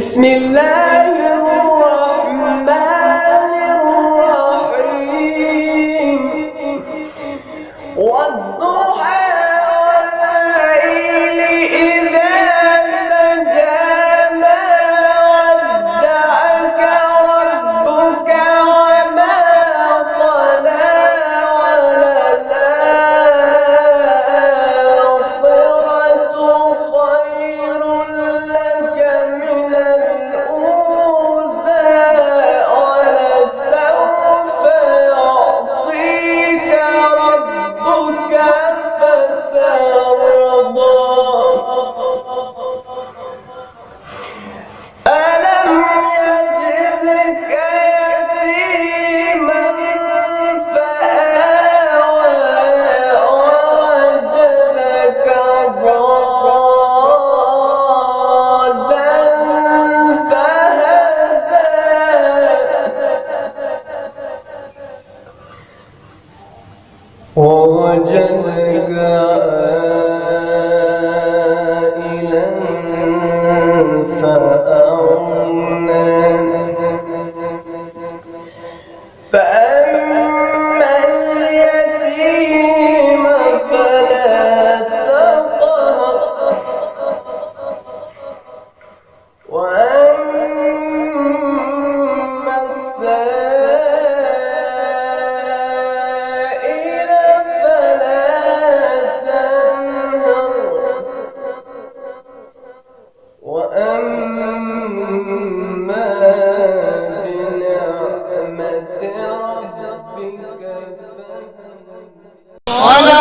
بسم الله الرحمن الرحيم والضحى والليل إذا سجى ما ودعك ربك وما قلى وللآخرة خير لك من الأولى ولسوف يعطيك ربك فترضى ألم يجدك يتيما فآوى ووجدك ضالا فهدى ووجدك عائلا فأغنى فأما اليتيم فلا تقهر وأما السائل فلا تنهر وأما بنعمة ربك فحدث